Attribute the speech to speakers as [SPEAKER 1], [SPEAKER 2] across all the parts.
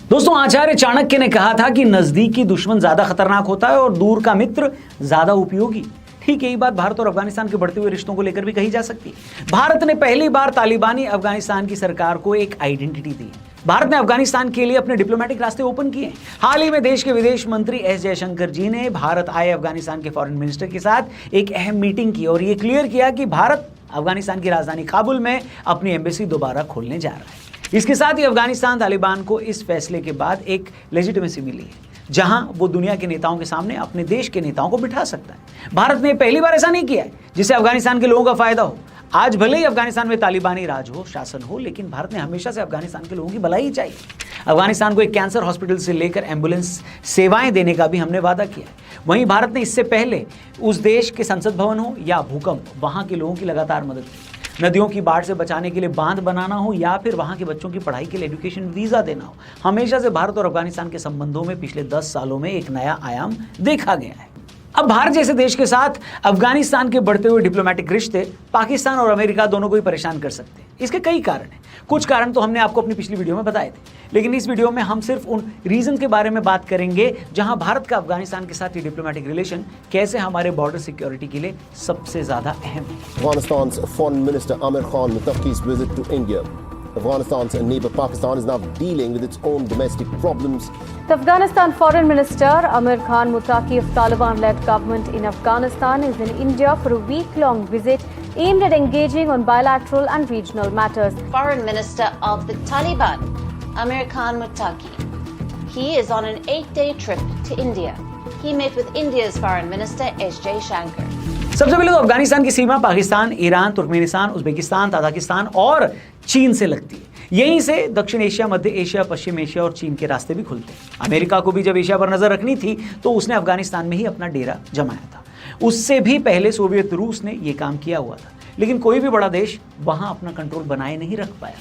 [SPEAKER 1] दोस्तों, आचार्य चाणक्य ने कहा था कि नजदीकी दुश्मन ज्यादा खतरनाक होता है और दूर का मित्र ज्यादा उपयोगी। ठीक यही बात भारत और अफगानिस्तान के बढ़ते हुए रिश्तों को लेकर भी कही जा सकती है। भारत ने पहली बार तालिबानी अफगानिस्तान की सरकार को एक आइडेंटिटी दी। भारत ने अफगानिस्तान के लिए अपने डिप्लोमेटिक रास्ते ओपन किए। हाल ही में देश के विदेश मंत्री एस जयशंकर जी ने भारत आए अफगानिस्तान के फॉरेन मिनिस्टर के साथ एक अहम मीटिंग की और ये क्लियर किया कि भारत अफगानिस्तान की राजधानी काबुल में अपनी एम्बेसी दोबारा खोलने जा रहा है। इसके साथ ही अफगानिस्तान तालिबान को इस फैसले के बाद एक लेजिटिमेसी मिली है, जहां वो दुनिया के नेताओं के सामने अपने देश के नेताओं को बिठा सकता है। भारत ने पहली बार ऐसा नहीं किया है जिससे अफगानिस्तान के लोगों का फायदा हो। आज भले ही अफगानिस्तान में तालिबानी राज हो, शासन हो, लेकिन भारत ने हमेशा से अफगानिस्तान के लोगों की भलाई ही चाहिए। अफगानिस्तान को एक कैंसर हॉस्पिटल से लेकर एम्बुलेंस सेवाएं देने का भी हमने वादा किया है। वहीं भारत ने इससे पहले उस देश के संसद भवन हो या भूकंप, वहां के लोगों की लगातार मदद की। नदियों की बाढ़ से बचाने के लिए बांध बनाना हो या फिर वहां के बच्चों की पढ़ाई के लिए एजुकेशन वीजा देना हो, हमेशा से भारत और अफगानिस्तान के संबंधों में पिछले 10 सालों में एक नया आयाम देखा गया है। अब भारत जैसे देश के साथ अफगानिस्तान के बढ़ते हुए डिप्लोमेटिक रिश्ते पाकिस्तान और अमेरिका दोनों को ही परेशान कर सकते हैं। इसके कई कारण हैं। कुछ कारण तो हमने आपको अपनी पिछली वीडियो में बताए थे, लेकिन इस वीडियो में हम सिर्फ उन रीजन के बारे में बात करेंगे जहां भारत का अफगानिस्तान के साथ ये डिप्लोमेटिक रिलेशन कैसे हमारे बॉर्डर सिक्योरिटी के लिए सबसे ज्यादा अहम है।
[SPEAKER 2] Afghanistan's Foreign Minister Amir Khan Muttaqi's visit to India. Afghanistan's neighbor Pakistan is now dealing with its own domestic problems.
[SPEAKER 3] The Afghanistan Foreign Minister Amir Khan Muttaqi of Taliban-led government in Afghanistan is in India for a week-long visit aimed at engaging on bilateral and regional matters.
[SPEAKER 4] Foreign Minister of the Taliban, Amir Khan Muttaqi. He is on an 8-day trip to India. He met with India's Foreign Minister S. Jaishankar.
[SPEAKER 1] सबसे पहले तो अफगानिस्तान की सीमा Pakistan, Iran, Turkmenistan, Uzbekistan, Tajikistan और चीन से लगती है। यहीं से दक्षिण एशिया, मध्य एशिया, पश्चिम एशिया और चीन के रास्ते भी खुलते हैं। अमेरिका को भी जब एशिया पर नजर रखनी थी तो उसने अफगानिस्तान में ही अपना डेरा जमाया था। उससे भी पहले सोवियत रूस ने यह काम किया हुआ था, लेकिन कोई भी बड़ा देश वहां अपना कंट्रोल बनाए नहीं रख पाया।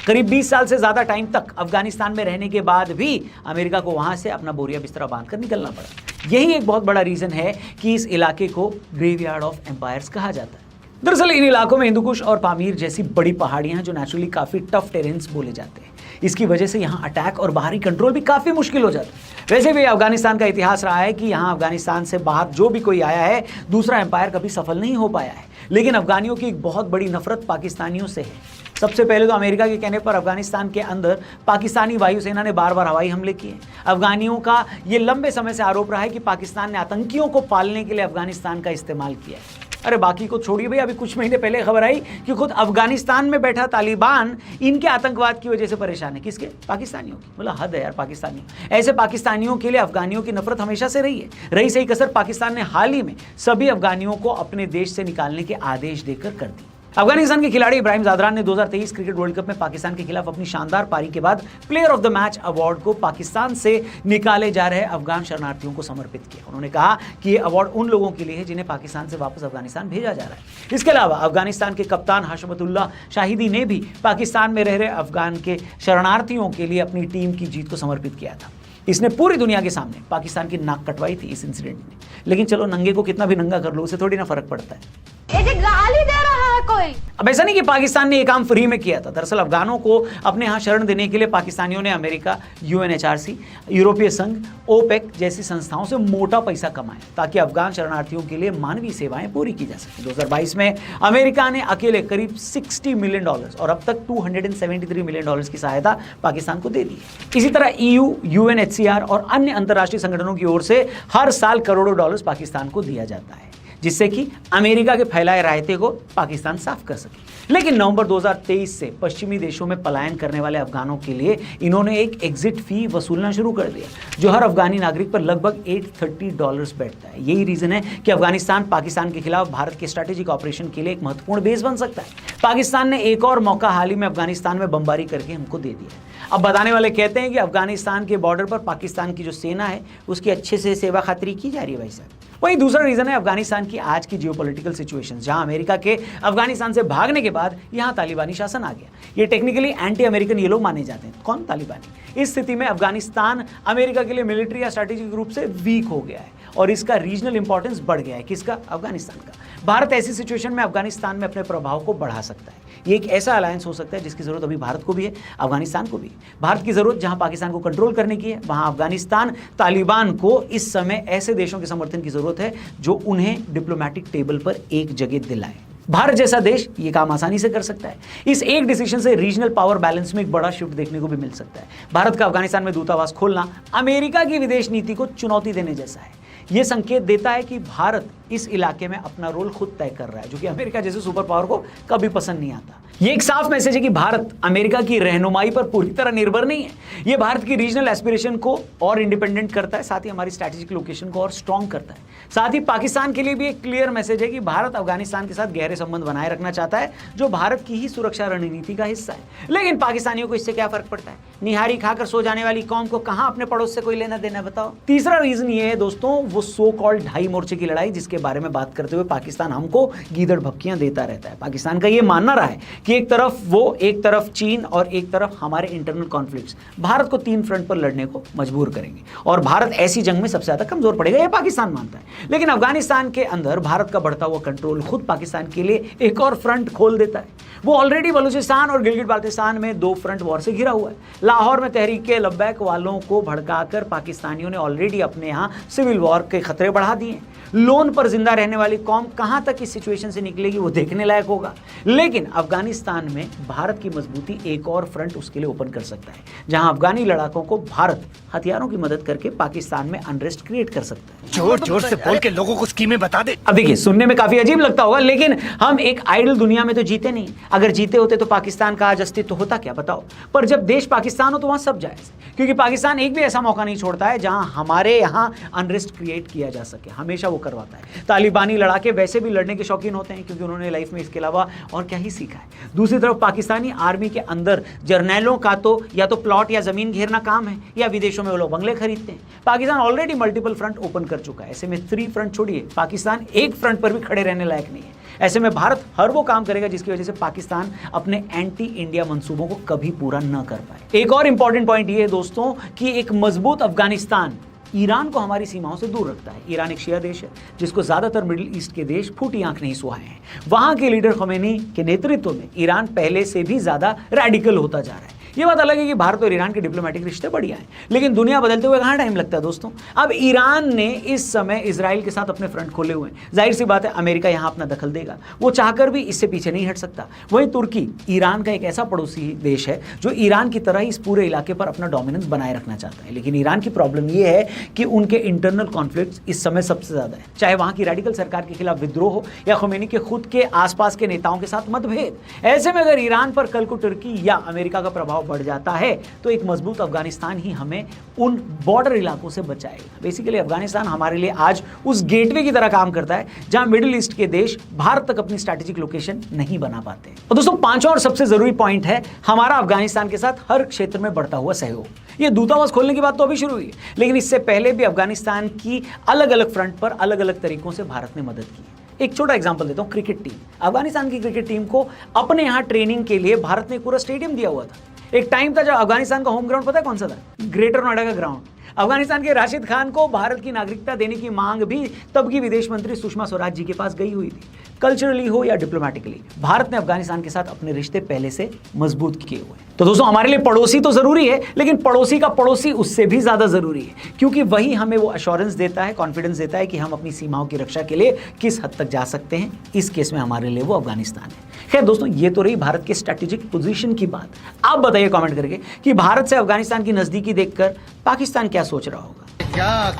[SPEAKER 1] करीब 20 साल से ज्यादा टाइम तक अफगानिस्तान में रहने के बाद भी अमेरिका को वहां से अपना बोरिया बिस्तरा बांधकर निकलना पड़ा। यही एक बहुत बड़ा रीजन है कि इस इलाके को ग्रेवयार्ड ऑफ एम्पायर्स कहा जाता है। दरअसल इन इलाकों में हिंदुकुश और पामीर जैसी बड़ी पहाड़ियां जो नेचुरली काफी टफ टेरेन्स बोले जाते हैं। इसकी वजह से यहाँ अटैक और बाहरी कंट्रोल भी काफी मुश्किल हो जाता है। वैसे भी अफगानिस्तान का इतिहास रहा है कि यहाँ अफगानिस्तान से बाहर जो भी कोई आया है, दूसरा एम्पायर कभी सफल नहीं हो पाया है। लेकिन अफगानियों की एक बहुत बड़ी नफरत पाकिस्तानियों से है। सबसे पहले तो अमेरिका के कहने पर अफगानिस्तान के अंदर पाकिस्तानी वायुसेना ने बार बार हवाई हमले किए। अफगानियों का ये लंबे समय से आरोप रहा है कि पाकिस्तान ने आतंकियों को पालने के लिए अफगानिस्तान का इस्तेमाल किया है। अरे बाकी को छोड़िए भाई, अभी कुछ महीने पहले खबर आई कि खुद अफगानिस्तान में बैठा तालिबान इनके आतंकवाद की वजह से परेशान है। किसके? पाकिस्तानियों की। बोला हद है यार पाकिस्तानियों। ऐसे पाकिस्तानियों के लिए अफगानियों की नफरत हमेशा से रही है। रही सही कसर पाकिस्तान ने हाल ही में सभी अफगानियों को अपने देश से निकालने के आदेश देकर कर दी। अफगानिस्तान के खिलाड़ी इब्राहिम ज़ादरान ने 2023 क्रिकेट वर्ल्ड कप में पाकिस्तान के खिलाफ अपनी शानदार पारी के बाद player of the match award को पाकिस्तान से निकाले जा रहे अफगान शरणार्थियों को समर्पित किया। उन्होंने कहा कि ये अवार्ड उन लोगों के लिए है जिन्हें पाकिस्तान से वापस अफगानिस्तान भेजा जा रहा है। इसके अलावा अफगानिस्तान के कप्तान हशमतुल्लाह शाहिदी ने भी पाकिस्तान में रह रहे अफगान के शरणार्थियों के लिए अपनी टीम की जीत को समर्पित किया था। इसने पूरी दुनिया के सामने पाकिस्तान की नाक कटवाई थी इस इंसिडेंट में। लेकिन चलो, नंगे को कितना भी नंगा कर लो, उसे थोड़ी ना फर्क पड़ता है।
[SPEAKER 3] गाली दे रहा है कोई।
[SPEAKER 1] अब ऐसा नहीं कि पाकिस्तान ने ये काम फ्री में किया था। दरअसल अफगानों को अपने यहाँ शरण देने के लिए पाकिस्तानियों ने अमेरिका, UNHRC, यूरोपीय संघ, OPEC जैसी संस्थाओं से मोटा पैसा कमाया ताकि अफगान शरणार्थियों के लिए मानवीय सेवाएं पूरी की जा सके। 2022 में अमेरिका ने अकेले करीब $60 मिलियन और अब तक $273 मिलियन की सहायता पाकिस्तान को दे दी है। इसी तरह EU, UNHCR और अन्य अंतर्राष्ट्रीय संगठनों की ओर से हर साल करोड़ों डॉलर्स पाकिस्तान को दिया जाता है, जिससे कि अमेरिका के फैलाए रायते को पाकिस्तान साफ कर सके। लेकिन नवंबर 2023 से पश्चिमी देशों में पलायन करने वाले अफगानों के लिए इन्होंने एक एग्जिट फी वसूलना शुरू कर दिया, जो हर अफगानी नागरिक पर लगभग $830 बैठता है। यही रीजन है कि अफगानिस्तान पाकिस्तान के खिलाफ भारत के स्ट्रैटेजिक ऑपरेशन के लिए एक महत्वपूर्ण बेस बन सकता है। पाकिस्तान ने एक और मौका हाल ही में अफगानिस्तान में बमबारी करके हमको दे दिया। अब बताने वाले कहते हैं कि अफगानिस्तान के बॉर्डर पर पाकिस्तान की जो सेना है उसकी अच्छे से सेवा खातिरी की जा रही है भाई साहब। वहीं दूसरा रीजन है अफगानिस्तान की आज की जियोपॉलिटिकल सिचुएशन, जहां अमेरिका के अफगानिस्तान से भागने के बाद यहां तालिबानी शासन आ गया। ये टेक्निकली एंटी अमेरिकन ये लोग माने जाते हैं। कौन? तालिबानी। इस स्थिति में अफगानिस्तान अमेरिका के लिए मिलिट्री या स्ट्रैटेजिक रूप से वीक हो गया है और इसका रीजनल इंपॉर्टेंस बढ़ गया है। किसका? अफगानिस्तान का। भारत ऐसी सिचुएशन में अफगानिस्तान में अपने प्रभाव को बढ़ा सकता है। ये एक ऐसा अलायंस हो सकता है जिसकी जरूरत अभी भारत को भी है, अफगानिस्तान को भी। भारत की जरूरत जहां पाकिस्तान को कंट्रोल करने की है, वहां अफगानिस्तान तालिबान को इस समय ऐसे देशों के समर्थन की जरूरत है जो उन्हें डिप्लोमैटिक टेबल पर एक जगह दिलाए। भारत जैसा देश ये काम आसानी से कर सकता है। इस एक डिसीजन से रीजनल पावर बैलेंस में एक बड़ा शिफ्ट देखने को भी मिल सकता है। भारत का अफगानिस्तान में दूतावास खोलना अमेरिका की विदेश नीति को चुनौती देने जैसा है। यह संकेत देता है कि भारत इस इलाके में अपना रोल खुद तय कर रहा है, जो कि अमेरिका जैसे सुपर पावर को कभी पसंद नहीं आता। ये एक साफ मैसेज है कि भारत अमेरिका की रहनुमाई पर पूरी तरह निर्भर नहीं है। ये भारत की रीजनल एस्पिरेशन को और इंडिपेंडेंट करता है, साथ ही हमारी स्ट्रैटेजिक लोकेशन को और स्ट्रांग करता है। साथ ही पाकिस्तान के लिए भी एक क्लियर मैसेज है कि भारत अफगानिस्तान के साथ गहरे संबंध बनाए रखना चाहता है, जो भारत की ही सुरक्षा रणनीति का हिस्सा है। लेकिन पाकिस्तानियों को इससे क्या फर्क पड़ता है? निहारी खाकर सो जाने वाली कौम को कहां अपने पड़ोस से कोई लेना देना, बताओ। तीसरा रीजन ये है दोस्तों, वो सो कॉल्ड ढाई मोर्चे की लड़ाई, जिसके बारे में बात करते हुए पाकिस्तान हमको गीदड़ भपकियां देता रहता है। पाकिस्तान का ये मानना रहा है कि एक तरफ चीन और एक तरफ हमारे इंटरनल कॉन्फ्लिक्ट्स भारत को 3 फ्रंट पर लड़ने को मजबूर करेंगे और भारत ऐसी जंग में सबसे ज्यादा कमजोर पड़ेगा, यह पाकिस्तान मानता है। लेकिन अफगानिस्तान के अंदर भारत का बढ़ता हुआ कंट्रोल खुद पाकिस्तान के लिए एक और फ्रंट खोल देता है। वो ऑलरेडी बलूचिस्तान और गिलगिट बाल्टिस्तान में 2 फ्रंट वॉर से घिरा हुआ है। लाहौर में तहरीक लब्बैक वालों को भड़काकर पाकिस्तानियों ने ऑलरेडी अपने यहाँ सिविल वॉर के खतरे बढ़ा दिए। लोन पर जिंदा रहने वाली कौम कहां तक इस सिचुएशन से निकलेगी वो देखने लायक होगा। लेकिन अफगानिस्तान में भारत की मजबूती एक और फ्रंट उसके लिए ओपन कर सकता है, जहां अफगानी लड़ाकों को भारत हथियारों की मदद करके पाकिस्तान में अनरेस्ट क्रिएट कर सकता है।
[SPEAKER 5] जोर जोर से बोल के लोगों को स्कीमें बता दे।
[SPEAKER 1] अब देखिए, सुनने में काफी अजीब लगता होगा, लेकिन हम एक आइडल दुनिया में तो जीते नहीं। अगर जीते होते तो पाकिस्तान का आज अस्तित्व होता क्या, बताओ। पर जब देश पाकिस्तान हो तो वहां सब जायज, क्योंकि पाकिस्तान एक भी ऐसा मौका नहीं छोड़ता है जहां हमारे यहां अनरेस्ट क्रिएट किया जा सके, हमेशा वो करवाता है। तालिबानी लड़ाके वैसे भी लड़ने के शौकीन होते हैं, क्योंकि उन्होंने लाइफ में इसके अलावा और क्या ही सीखा है। दूसरी तरफ पाकिस्तानी आर्मी के अंदर जर्नैलों का तो या तो प्लॉट या जमीन घेरना काम है, या विदेशों में वो लोग बंगले खरीदते हैं। Pakistan already multiple front open कर चुका है। ऐसे में 3 फ्रंट छोड़िए, पाकिस्तान एक फ्रंट पर भी खड़े रहने लायक नहीं है। ऐसे में भारत हर वो काम करेगा जिसकी वजह से पाकिस्तान अपने एंटी इंडिया मंसूबों को कभी पूरा न कर पाए। एक और इंपॉर्टेंट पॉइंट ये है दोस्तों कि एक मजबूत अफगानिस्तान ईरान को हमारी सीमाओं से दूर रखता है। ईरान एक शिया देश है जिसको ज्यादातर मिडिल ईस्ट के देश फूटी आंख नहीं सुहाए हैं। वहां के लीडर खमैनी के नेतृत्व में ईरान पहले से भी ज्यादा रैडिकल होता जा रहा है। ये बात अलग है कि भारत और ईरान के डिप्लोमेटिक रिश्ते बढ़िया हैं, लेकिन दुनिया बदलते हुए कहाँ टाइम लगता है दोस्तों। अब ईरान ने इस समय इजराइल के साथ अपने फ्रंट खोले हुए हैं। जाहिर सी बात है अमेरिका यहाँ अपना दखल देगा, वो चाहकर भी इससे पीछे नहीं हट सकता। वहीं तुर्की ईरान का एक ऐसा पड़ोसी देश है जो ईरान की तरह इस पूरे इलाके पर अपना डोमिनेंस बनाए रखना चाहता है। लेकिन ईरान की प्रॉब्लम ये है कि उनके इंटरनल कॉन्फ्लिक्ट इस समय सबसे ज्यादा है, चाहे वहां की रेडिकल सरकार के खिलाफ विद्रोह हो या खुमैनी के खुद के आसपास के नेताओं के साथ मतभेद। ऐसे में अगर ईरान पर कल को तुर्की या अमेरिका का प्रभाव बढ़ जाता है तो एक मजबूत अफगानिस्तान ही हमें उन बॉर्डर इलाकों से बचाएगा। बेसिकली अफगानिस्तान हमारे लिए आज उस गेटवे की तरह काम करता है जहां मिडिल ईस्ट के देश भारत तक अपनी स्ट्रैटेजिक लोकेशन नहीं बना पाते। और दोस्तों, 5वां और सबसे जरूरी पॉइंट है हमारा अफगानिस्तान के साथ हर क्षेत्र में बढ़ता हुआ सहयोग। ये दूतावास खोलने की बात तो अभी शुरू हुई है, लेकिन इससे पहले भी अफगानिस्तान की अलग अलग फ्रंट पर अलग अलग तरीकों से भारत ने मदद की। एक छोटा एग्जांपल देता हूं, क्रिकेट टीम। अफगानिस्तान की क्रिकेट टीम को अपने यहां ट्रेनिंग के लिए भारत ने पूरा स्टेडियम दिया हुआ था। एक टाइम था जब अफगानिस्तान का होम ग्राउंड पता है कौन सा था? ग्रेटर नोएडा का ग्राउंड। अफगानिस्तान के राशिद खान को भारत की नागरिकता देने की मांग भी तब की विदेश मंत्री सुषमा स्वराज जी के पास गई हुई थी। कल्चरली हो या डिप्लोमेटिकली, भारत ने अफगानिस्तान के साथ अपने रिश्ते पहले से मजबूत किए हुए हैं। तो दोस्तों, हमारे लिए पड़ोसी तो जरूरी है, लेकिन पड़ोसी का पड़ोसी उससे भी ज्यादा जरूरी है, क्योंकि वही हमें वो अश्योरेंस देता है, कॉन्फिडेंस देता है कि हम अपनी सीमाओं की रक्षा के लिए किस हद तक जा सकते हैं। इस केस में हमारे लिए वो अफगानिस्तान है। खैर दोस्तों, ये तो रही भारत के स्ट्रैटेजिक पोजीशन की बात। आप बताइए कमेंट करके कि भारत से अफगानिस्तान की नजदीकी देखकर पाकिस्तान क्या सोच रहा होगा।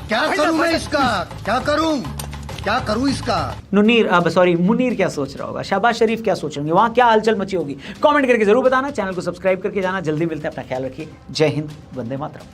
[SPEAKER 5] क्या करूं मैं इसका? क्या करूं इसका?
[SPEAKER 1] मुनीर क्या सोच रहा होगा? शहबाज शरीफ क्या सोच रहे होंगे? वहां क्या हलचल मची होगी? कमेंट करके जरूर बताना। चैनल को सब्सक्राइब करके जाना। जल्दी मिलते हैं, अपना ख्याल रखिए। जय हिंद, वंदे मातरम।